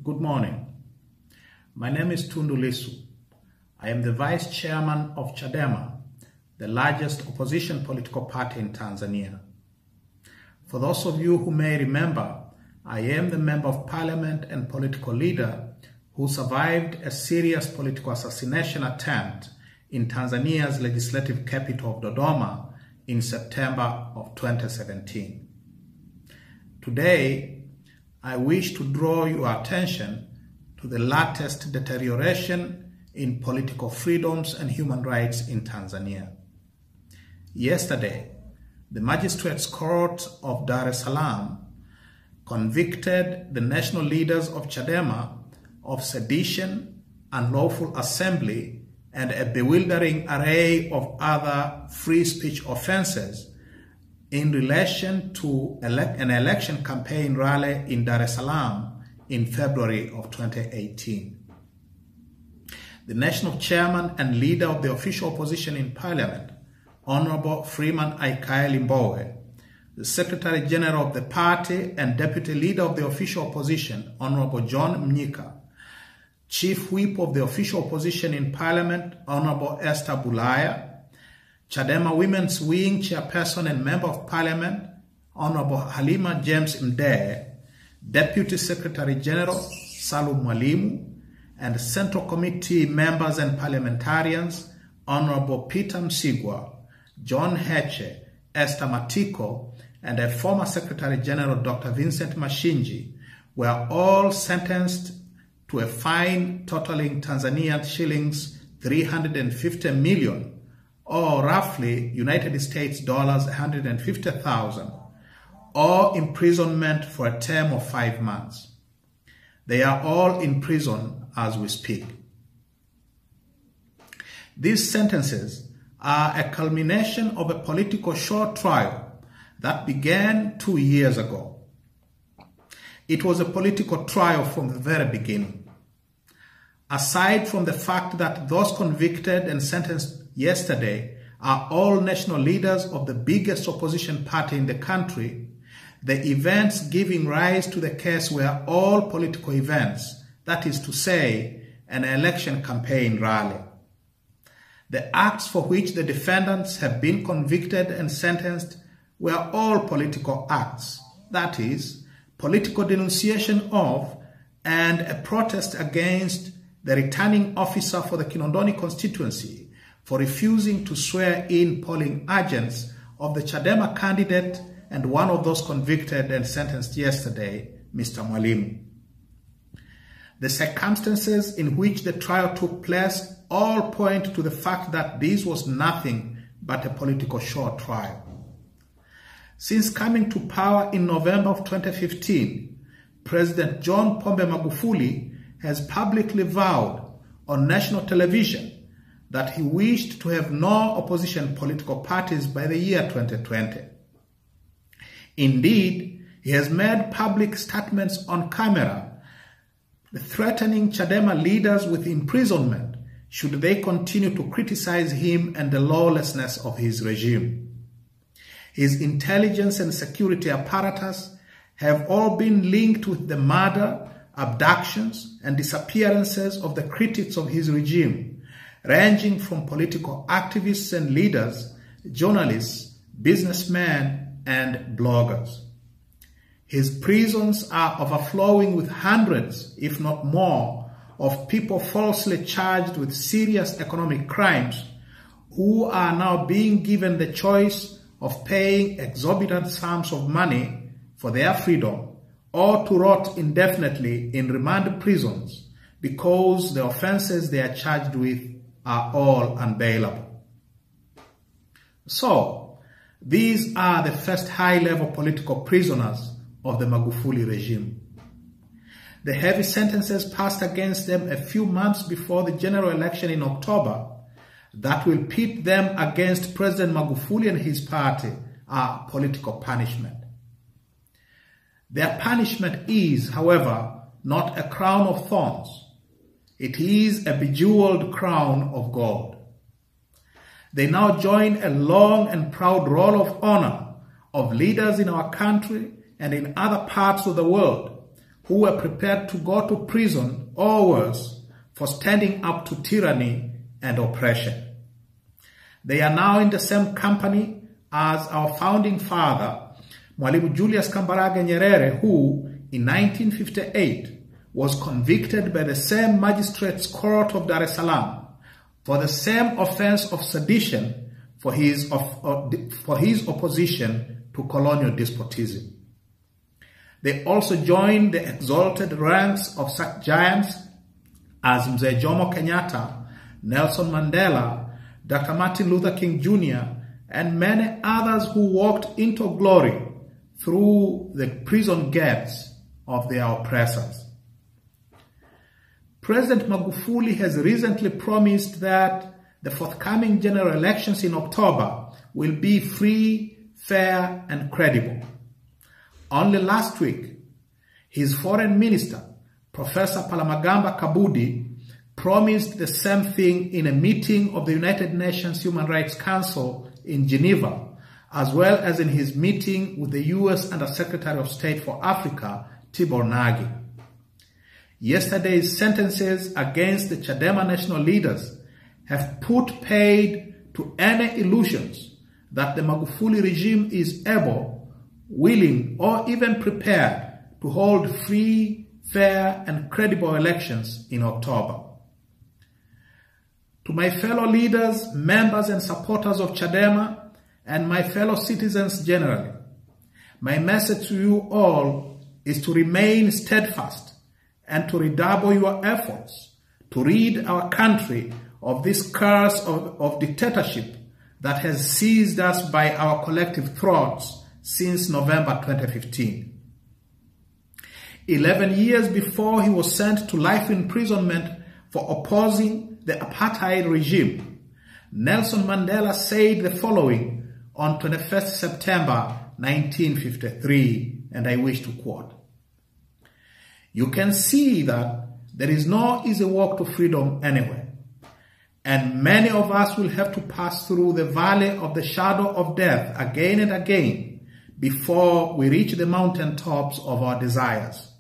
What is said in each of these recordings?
Good morning. My name is Tundulisu. I am the Vice Chairman of Chadema, the largest opposition political party in Tanzania. For those of you who may remember, I am the Member of Parliament and political leader who survived a serious political assassination attempt in Tanzania's legislative capital of Dodoma in September of 2017. Today, I wish to draw your attention to the latest deterioration in political freedoms and human rights in Tanzania. Yesterday, the Magistrates Court of Dar es Salaam convicted the national leaders of Chadema of sedition, unlawful assembly, and a bewildering array of other free speech offenses in relation to an election campaign rally in Dar es Salaam in February of 2018. The national chairman and leader of the official opposition in parliament, Honorable Freeman Aikaeli Mbowe, the Secretary General of the party and deputy leader of the official opposition, Honorable John Mnyika, Chief Whip of the official opposition in parliament, Honorable Esther Bulaya, Chadema Women's Wing Chairperson and Member of Parliament, Honorable Halima James Mdee, Deputy Secretary General Salum Mwalimu, and Central Committee members and parliamentarians, Honorable Peter Msigwa, John Heche, Esther Matiko, and a former Secretary General Dr. Vincent Mashinji, were all sentenced to a fine totaling Tanzanian shillings 350 million, or roughly United States dollars 150,000, or imprisonment for a term of 5 months. They are all in prison as we speak. These sentences are a culmination of a political short trial that began 2 years ago. It was a political trial from the very beginning. Aside from the fact that those convicted and sentenced yesterday are all national leaders of the biggest opposition party in the country, the events giving rise to the case were all political events, that is to say, an election campaign rally. The acts for which the defendants have been convicted and sentenced were all political acts, that is, political denunciation of and a protest against the returning officer for the Kinondoni constituency for refusing to swear in polling agents of the Chadema candidate and one of those convicted and sentenced yesterday, Mr. Mwalimu. The circumstances in which the trial took place all point to the fact that this was nothing but a political short trial. Since coming to power in November of 2015, President John Pombe Magufuli has publicly vowed on national television that he wished to have no opposition political parties by the year 2020. Indeed, he has made public statements on camera threatening Chadema leaders with imprisonment should they continue to criticize him and the lawlessness of his regime. His intelligence and security apparatus have all been linked with the murder, abductions, and disappearances of the critics of his regime, ranging from political activists and leaders, journalists, businessmen, and bloggers. His prisons are overflowing with hundreds, if not more, of people falsely charged with serious economic crimes who are now being given the choice of paying exorbitant sums of money for their freedom or to rot indefinitely in remand prisons because the offenses they are charged with are all unbailable. So, these are the first high-level political prisoners of the Magufuli regime. The heavy sentences passed against them a few months before the general election in October that will pit them against President Magufuli and his party are political punishment. Their punishment is, however, not a crown of thorns. It is a bejeweled crown of gold. They now join a long and proud roll of honor of leaders in our country and in other parts of the world who were prepared to go to prison or worse for standing up to tyranny and oppression. They are now in the same company as our founding father, Mwalimu Julius Kambarage Nyerere, who in 1958 was convicted by the same magistrates court of Dar es Salaam for the same offense of sedition for his opposition to colonial despotism. They also joined the exalted ranks of such giants as Mzee Jomo Kenyatta, Nelson Mandela, Dr. Martin Luther King Jr., and many others who walked into glory through the prison gates of their oppressors. President Magufuli has recently promised that the forthcoming general elections in October will be free, fair, and credible. Only last week, his foreign minister, Professor Palamagamba Kabudi, promised the same thing in a meeting of the United Nations Human Rights Council in Geneva, as well as in his meeting with the U.S. Under-Secretary of State for Africa, Tibor Nagy. Yesterday's sentences against the Chadema national leaders have put paid to any illusions that the Magufuli regime is able, willing, or even prepared to hold free, fair, and credible elections in October. To my fellow leaders, members, and supporters of Chadema, and my fellow citizens generally, my message to you all is to remain steadfast and to redouble your efforts to rid our country of this curse of dictatorship that has seized us by our collective throats since November 2015. 11 years before he was sent to life imprisonment for opposing the apartheid regime, Nelson Mandela said the following on 21st September 1953, and I wish to quote, "You can see that there is no easy walk to freedom anywhere, and many of us will have to pass through the valley of the shadow of death again and again before we reach the mountaintops of our desires.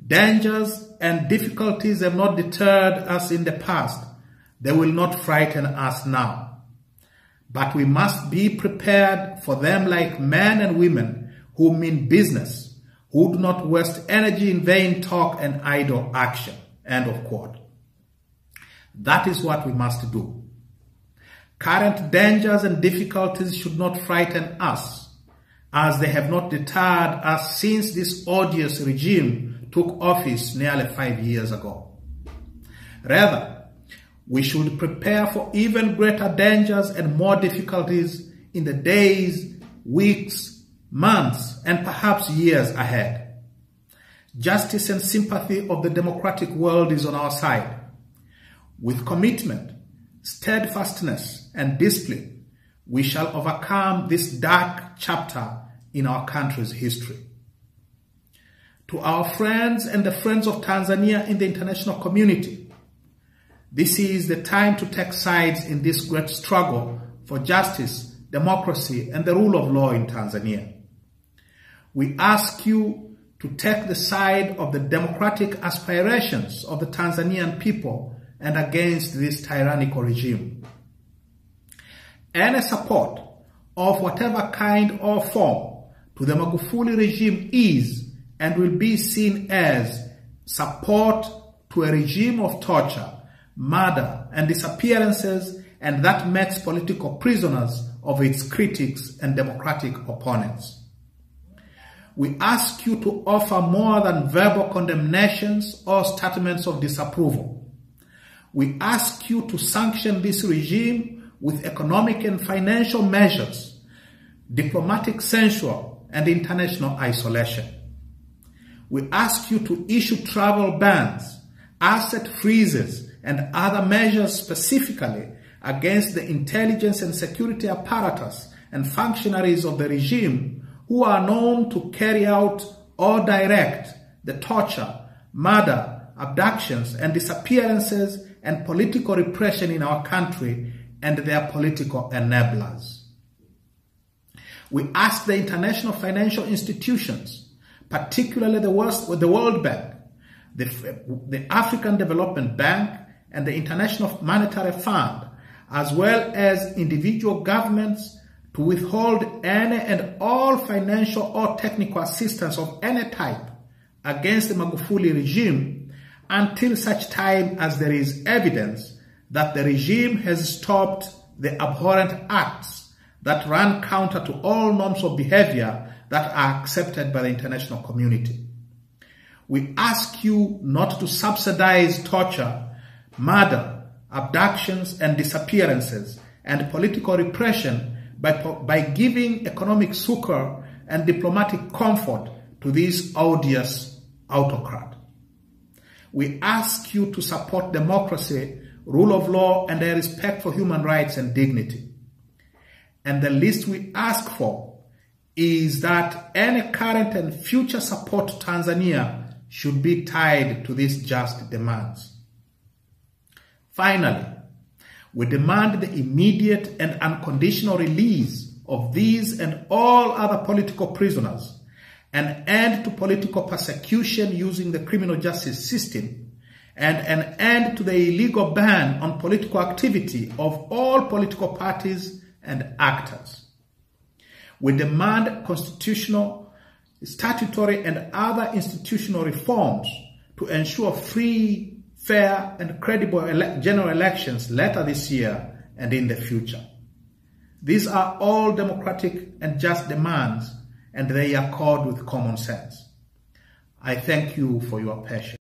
Dangers and difficulties have not deterred us in the past. They will not frighten us now. But we must be prepared for them like men and women who mean business, who do not waste energy in vain talk and idle action." End of quote. That is what we must do. Current dangers and difficulties should not frighten us, as they have not deterred us since this odious regime took office nearly 5 years ago. Rather, we should prepare for even greater dangers and more difficulties in the days, weeks, months, and perhaps years ahead. Justice and sympathy of the democratic world is on our side. With commitment, steadfastness, and discipline, we shall overcome this dark chapter in our country's history. To our friends and the friends of Tanzania in the international community, this is the time to take sides in this great struggle for justice, democracy, and the rule of law in Tanzania. We ask you to take the side of the democratic aspirations of the Tanzanian people and against this tyrannical regime. Any support of whatever kind or form to the Magufuli regime is and will be seen as support to a regime of torture, murder, and disappearances, and that makes political prisoners of its critics and democratic opponents. We ask you to offer more than verbal condemnations or statements of disapproval. We ask you to sanction this regime with economic and financial measures, diplomatic censure, and international isolation. We ask you to issue travel bans, asset freezes, and other measures specifically against the intelligence and security apparatus and functionaries of the regime who are known to carry out or direct the torture, murder, abductions, and disappearances and political repression in our country and their political enablers. We ask the international financial institutions, particularly the World Bank, the African Development Bank, and the International Monetary Fund, as well as individual governments, to withhold any and all financial or technical assistance of any type against the Magufuli regime until such time as there is evidence that the regime has stopped the abhorrent acts that run counter to all norms of behavior that are accepted by the international community. We ask you not to subsidize torture, murder, abductions and disappearances, and political repression by giving economic succor and diplomatic comfort to this odious autocrat. We ask you to support democracy, rule of law, and a respect for human rights and dignity. And the least we ask for is that any current and future support to Tanzania should be tied to these just demands. Finally, we demand the immediate and unconditional release of these and all other political prisoners, an end to political persecution using the criminal justice system, and an end to the illegal ban on political activity of all political parties and actors. We demand constitutional, statutory, and other institutional reforms to ensure free, fair, and credible general elections later this year and in the future. These are all democratic and just demands, and they accord with common sense. I thank you for your patience.